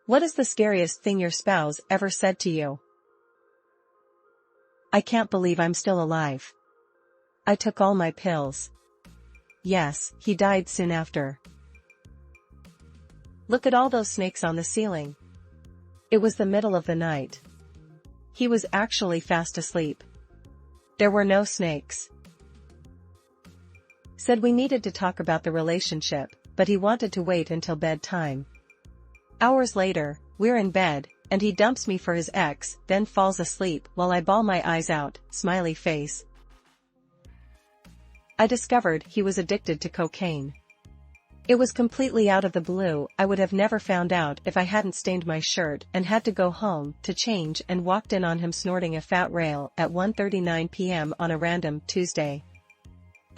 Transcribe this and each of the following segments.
What is the scariest thing your spouse ever said to you? I can't believe I'm still alive. I took all my pills. Yes, he died soon after. Look at all those snakes on the ceiling. It was the middle of the night. He was actually fast asleep. There were no snakes. Said we needed to talk about the relationship, but he wanted to wait until bedtime. Hours later, we're in bed, and he dumps me for his ex, then falls asleep while I bawl my eyes out, smiley face. I discovered he was addicted to cocaine. It was completely out of the blue. I would have never found out if I hadn't stained my shirt and had to go home to change and walked in on him snorting a fat rail at 1:39 p.m. on a random Tuesday.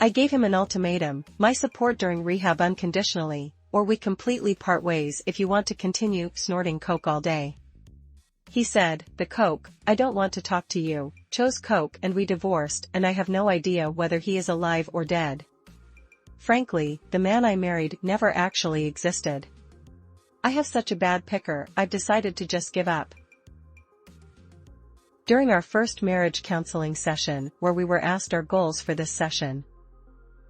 I gave him an ultimatum: my support during rehab unconditionally, or we completely part ways if you want to continue snorting coke all day. He said, the coke, I don't want to talk to you, chose coke and we divorced, and I have no idea whether he is alive or dead. Frankly, the man I married never actually existed. I have such a bad picker, I've decided to just give up. During our first marriage counseling session, where we were asked our goals for this session,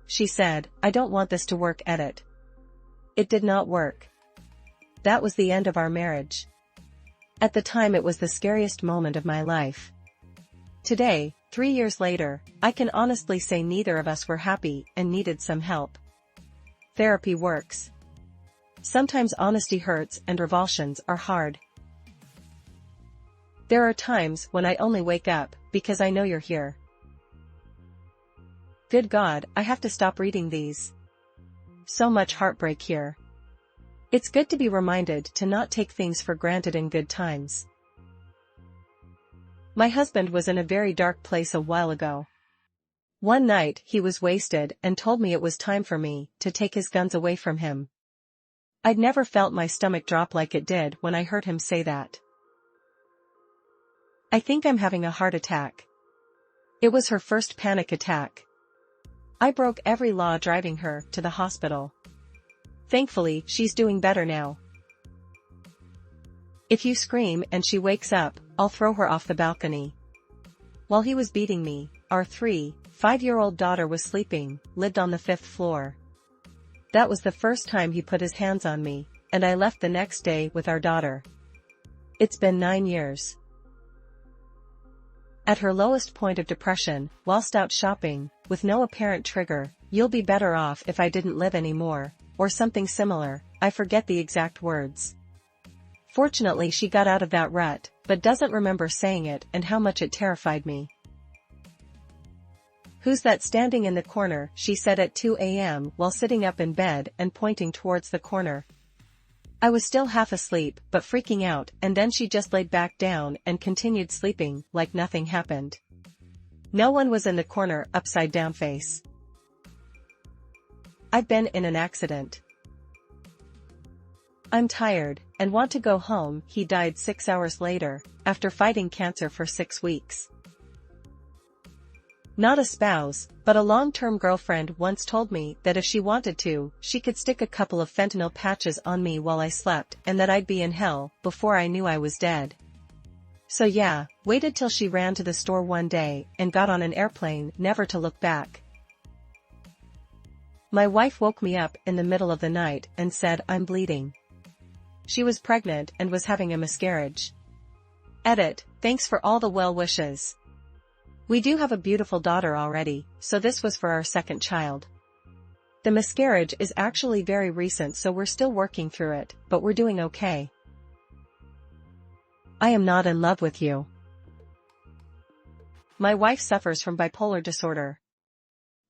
she said, I don't want this to work. It did not work. That was the end of our marriage. At the time it was the scariest moment of my life. Today, 3 years later, I can honestly say neither of us were happy and needed some help. Therapy works. Sometimes honesty hurts and revulsions are hard. There are times when I only wake up because I know you're here. Good God, I have to stop reading these. So much heartbreak here. It's good to be reminded to not take things for granted in good times. My husband was in a very dark place a while ago. One night he was wasted and told me it was time for me to take his guns away from him. I'd never felt my stomach drop like it did when I heard him say that. I think I'm having a heart attack. It was her first panic attack. I broke every law driving her to the hospital. Thankfully, she's doing better now. If you scream and she wakes up, I'll throw her off the balcony. While he was beating me, our 5-year-old daughter was sleeping, lived on the 5th floor. That was the first time he put his hands on me, and I left the next day with our daughter. It's been 9 years. At her lowest point of depression, whilst out shopping, with no apparent trigger, you'll be better off if I didn't live anymore, or something similar, I forget the exact words. Fortunately she got out of that rut, but doesn't remember saying it and how much it terrified me. Who's that standing in the corner, she said at 2 a.m. while sitting up in bed and pointing towards the corner. I was still half asleep but freaking out, and then she just laid back down and continued sleeping like nothing happened. No one was in the corner, upside down face. I've been in an accident. I'm tired and want to go home. He died 6 hours later, after fighting cancer for 6 weeks. Not a spouse, but a long-term girlfriend once told me that if she wanted to, she could stick a couple of fentanyl patches on me while I slept and that I'd be in hell before I knew I was dead. So yeah, waited till she ran to the store one day and got on an airplane never to look back. My wife woke me up in the middle of the night and said I'm bleeding. She was pregnant and was having a miscarriage. Thanks for all the well wishes. We do have a beautiful daughter already, so this was for our second child. The miscarriage is actually very recent, so we're still working through it, but we're doing okay. I am not in love with you. My wife suffers from bipolar disorder.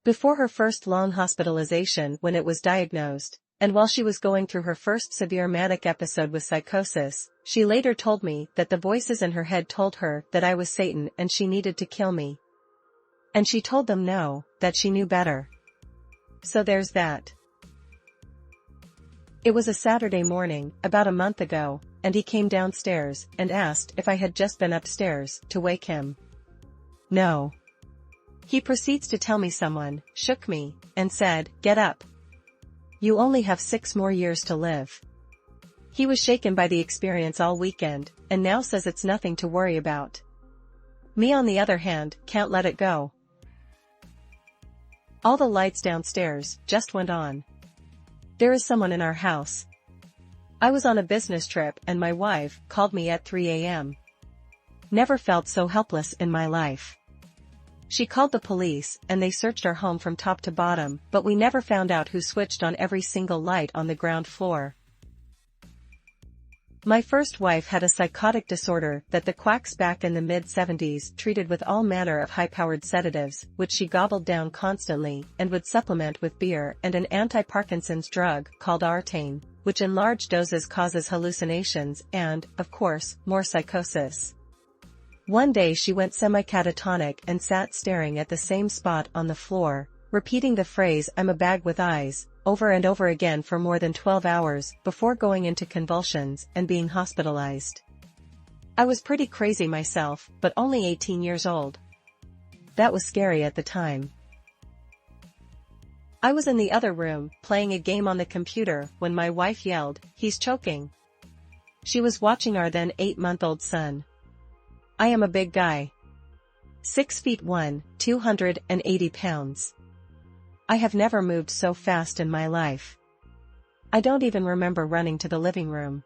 Before her first long hospitalization when it was diagnosed, and while she was going through her first severe manic episode with psychosis, she later told me that the voices in her head told her that I was Satan and she needed to kill me. And she told them no, that she knew better. So there's that. It was a Saturday morning, about a month ago, and he came downstairs and asked if I had just been upstairs to wake him. No. He proceeds to tell me someone shook me and said, "Get up. You only have 6 more years to live." He was shaken by the experience all weekend, and now says it's nothing to worry about. Me on the other hand, can't let it go. All the lights downstairs just went on. There is someone in our house. I was on a business trip and my wife called me at 3 a.m. Never felt so helpless in my life. She called the police and they searched our home from top to bottom, but we never found out who switched on every single light on the ground floor. My first wife had a psychotic disorder that the quacks back in the mid-70s treated with all manner of high-powered sedatives, which she gobbled down constantly and would supplement with beer and an anti-Parkinson's drug called Artane, which in large doses causes hallucinations and, of course, more psychosis. One day she went semi-catatonic and sat staring at the same spot on the floor, repeating the phrase "I'm a bag with eyes," over and over again for more than 12 hours before going into convulsions and being hospitalized. I was pretty crazy myself, but only 18 years old. That was scary at the time. I was in the other room, playing a game on the computer, when my wife yelled, "He's choking." She was watching our then 8-month-old son. I am a big guy. 6 feet 1, 280 pounds. I have never moved so fast in my life. I don't even remember running to the living room.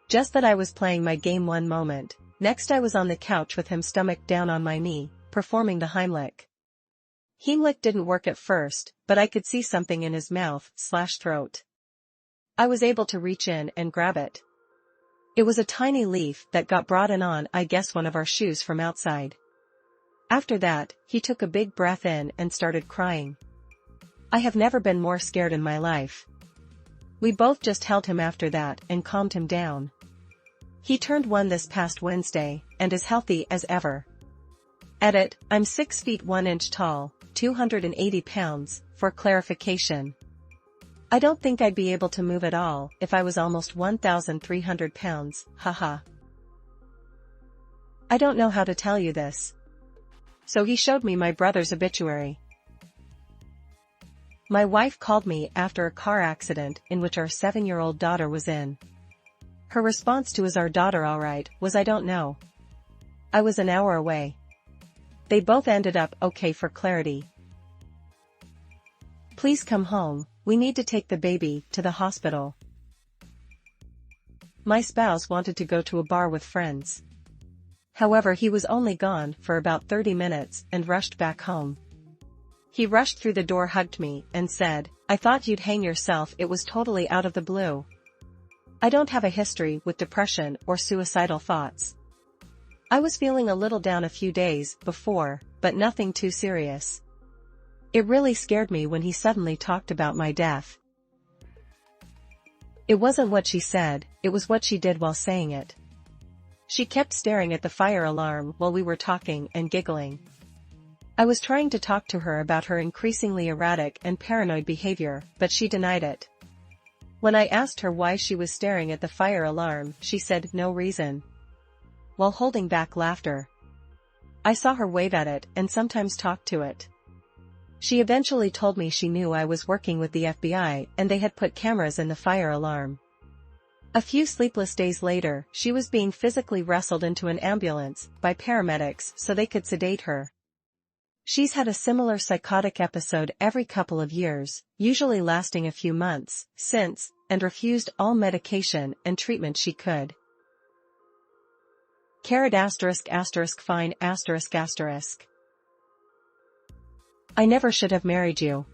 Just that I was playing my game one moment, next I was on the couch with him stomach down on my knee, performing the Heimlich. Heimlich didn't work at first, but I could see something in his mouth/throat. I was able to reach in and grab it. It was a tiny leaf that got brought in on, I guess, one of our shoes from outside. After that, he took a big breath in and started crying. I have never been more scared in my life. We both just held him after that and calmed him down. He turned 1 this past Wednesday, and is healthy as ever. Edit, I'm 6 feet 1 inch tall, 280 pounds, for clarification. I don't think I'd be able to move at all if I was almost 1,300 pounds, haha. I don't know how to tell you this. So he showed me my brother's obituary. My wife called me after a car accident in which our 7-year-old daughter was in. Her response to "Is our daughter alright?" was "I don't know. I was an hour away." They both ended up okay for clarity. Please come home, we need to take the baby to the hospital. My spouse wanted to go to a bar with friends. However, he was only gone for about 30 minutes and rushed back home. He rushed through the door, hugged me, and said, "I thought you'd hang yourself." It was totally out of the blue. I don't have a history with depression or suicidal thoughts. I was feeling a little down a few days before, but nothing too serious. It really scared me when he suddenly talked about my death. It wasn't what she said, it was what she did while saying it. She kept staring at the fire alarm while we were talking and giggling. I was trying to talk to her about her increasingly erratic and paranoid behavior, but she denied it. When I asked her why she was staring at the fire alarm, she said, "No reason," while holding back laughter. I saw her wave at it and sometimes talk to it. She eventually told me she knew I was working with the FBI and they had put cameras in the fire alarm. A few sleepless days later, she was being physically wrestled into an ambulance by paramedics so they could sedate her. She's had a similar psychotic episode every couple of years, usually lasting a few months, since, and refused all medication and treatment she could. ****fine****. I never should have married you.